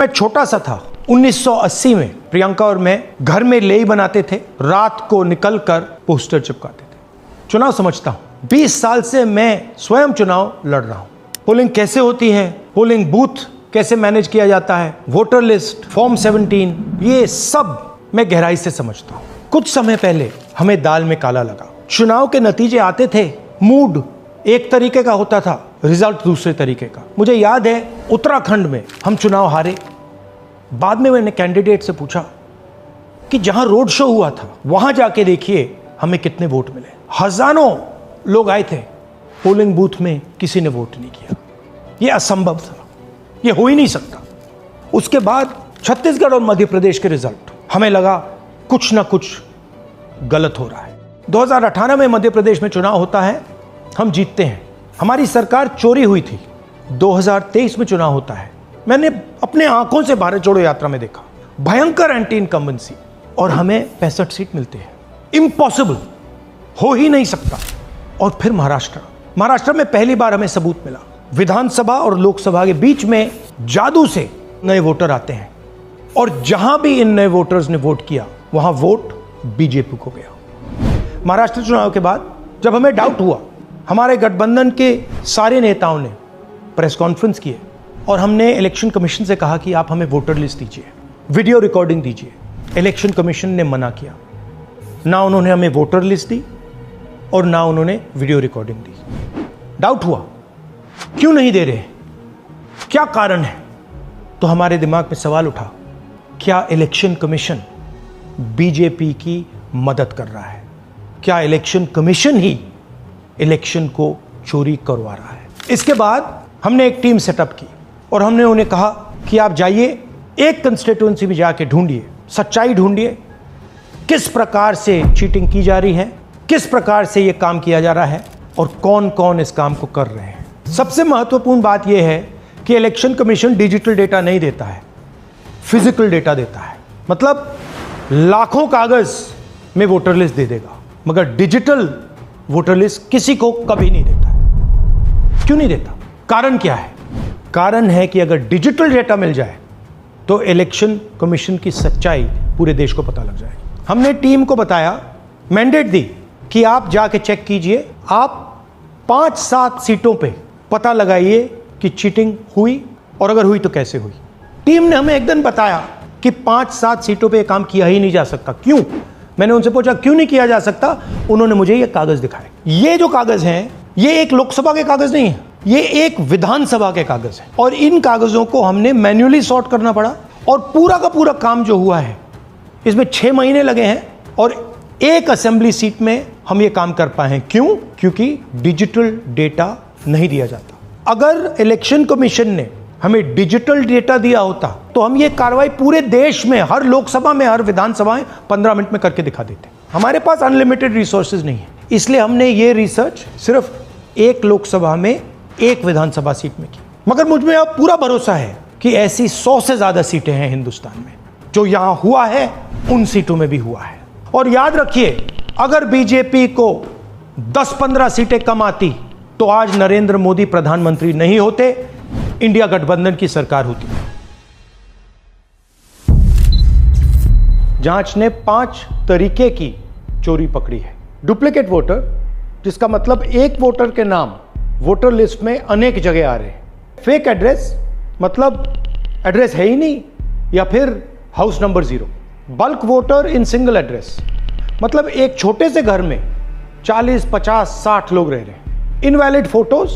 मैं छोटा सा था 1980 में प्रियंका और मैं घर में लेई बनाते थे, रात को निकलकर पोस्टर चिपकाते थे। चुनाव समझता हूं, 20 साल से मैं स्वयं चुनाव लड़ रहा हूं। पोलिंग कैसे होती है, पोलिंग बूथ कैसे मैनेज किया जाता है, वोटर लिस्ट, फॉर्म 17, ये सब मैं गहराई से समझता हूं। कुछ समय पहले हमें दाल में काला लगा। चुनाव के नतीजे आते थे, मूड एक तरीके का होता था, रिजल्ट दूसरे तरीके का। मुझे याद है उत्तराखंड में हम चुनाव हारे। बाद में मैंने कैंडिडेट से पूछा कि जहां रोड शो हुआ था वहां जाके देखिए हमें कितने वोट मिले। हजारों लोग आए थे, पोलिंग बूथ में किसी ने वोट नहीं किया। यह असंभव था, यह हो ही नहीं सकता। उसके बाद छत्तीसगढ़ और मध्य प्रदेश के रिजल्ट, हमें लगा कुछ ना कुछ गलत हो रहा है। 2018 में मध्य प्रदेश में चुनाव होता है, हम जीतते हैं। हमारी सरकार चोरी हुई थी। 2023 में चुनाव होता है, मैंने अपने आंखों से भारत जोड़ो यात्रा में देखा, भयंकर एंटी इनकम्बेंसी, और हमें 65 सीट मिलते हैं। इम्पॉसिबल, हो ही नहीं सकता। और फिर महाराष्ट्र में पहली बार हमें सबूत मिला। विधानसभा और लोकसभा के बीच में जादू से नए वोटर आते हैं, और जहां भी इन नए वोटर्स ने वोट किया वहां वोट बीजेपी को गया। महाराष्ट्र चुनाव के बाद जब हमें डाउट हुआ, हमारे गठबंधन के सारे नेताओं ने प्रेस कॉन्फ्रेंस किए और हमने इलेक्शन कमीशन से कहा कि आप हमें वोटर लिस्ट दीजिए, वीडियो रिकॉर्डिंग दीजिए। इलेक्शन कमीशन ने मना किया। ना उन्होंने हमें वोटर लिस्ट दी और ना उन्होंने वीडियो रिकॉर्डिंग दी। डाउट हुआ, क्यों नहीं दे रहे, क्या कारण है? तो हमारे दिमाग में सवाल उठा, क्या इलेक्शन कमीशन बीजेपी की मदद कर रहा है? क्या इलेक्शन कमीशन ही इलेक्शन को चोरी करवा रहा है? इसके बाद हमने एक टीम सेटअप की और हमने उन्हें कहा कि आप जाइए, एक कंस्टिट्यूएंसी में जाके ढूंढिए, सच्चाई ढूंढिए, किस प्रकार से चीटिंग की जा रही है, किस प्रकार से यह काम किया जा रहा है और कौन कौन इस काम को कर रहे हैं। सबसे महत्वपूर्ण बात यह है कि इलेक्शन कमीशन डिजिटल डेटा नहीं देता है, फिजिकल डेटा देता है। मतलब लाखों कागज में वोटर लिस्ट दे देगा, मगर डिजिटल वोटर लिस्ट किसी को कभी नहीं देता है। क्यों नहीं देता? कारण क्या है? कारण है कि अगर डिजिटल डेटा मिल जाए तो इलेक्शन कमीशन की सच्चाई पूरे देश को पता लग जाएगी। हमने टीम को बताया, मैंडेट दी कि आप जाके चेक कीजिए, आप 5-7 सीटों पे पता लगाइए कि चीटिंग हुई, और अगर हुई तो कैसे हुई। टीम ने हमें एकदम बताया कि 5-7 सीटों पे काम किया ही नहीं जा सकता। क्यों? मैंने उनसे पूछा क्यों नहीं किया जा सकता। उन्होंने मुझे ये कागज दिखाए। ये जो कागज हैं, ये एक लोकसभा के कागज नहीं है, ये एक विधानसभा के कागज है, और इन कागजों को हमने मैन्युअली सॉर्ट करना पड़ा। और पूरा का पूरा काम जो हुआ है, इसमें 6 महीने लगे हैं, और एक असेंबली सीट में हम ये काम कर पाए हैं। क्यों? क्योंकि डिजिटल डेटा नहीं दिया जाता। अगर इलेक्शन कमीशन ने हमें डिजिटल डेटा दिया होता तो हम ये कार्रवाई पूरे देश में, हर लोकसभा में, हर विधानसभा में 15 मिनट में करके दिखा देते। हमारे पास अनलिमिटेड रिसोर्सेज नहीं है, इसलिए हमने ये रिसर्च सिर्फ एक लोकसभा में, एक विधानसभा सीट में की। मगर मुझ में अब पूरा भरोसा है कि ऐसी 100 से ज्यादा सीटें हैं हिंदुस्तान में। जो यहां हुआ है उन सीटों में भी हुआ है। और याद रखिए, अगर बीजेपी को 10-15 सीटें कम आती तो आज नरेंद्र मोदी प्रधानमंत्री नहीं होते, इंडिया गठबंधन की सरकार होती। जांच ने 5 तरीके की चोरी पकड़ी है। डुप्लीकेट वोटर, जिसका मतलब एक वोटर के नाम वोटर लिस्ट में अनेक जगह आ रहे हैं। फेक एड्रेस, मतलब एड्रेस है ही नहीं या फिर house number 0। Bulk voter in single address, मतलब एक छोटे से घर में 40, 50, 60 लोग रह रहे हैं। इनवैलिड फोटोज,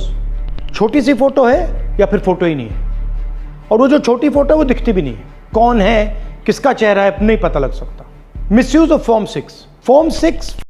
छोटी सी फोटो है या फिर फोटो ही नहीं है, और वो जो छोटी फोटो है वो दिखती भी नहीं है। कौन है, किसका चेहरा है, नहीं पता लग सकता। Misuse of form 6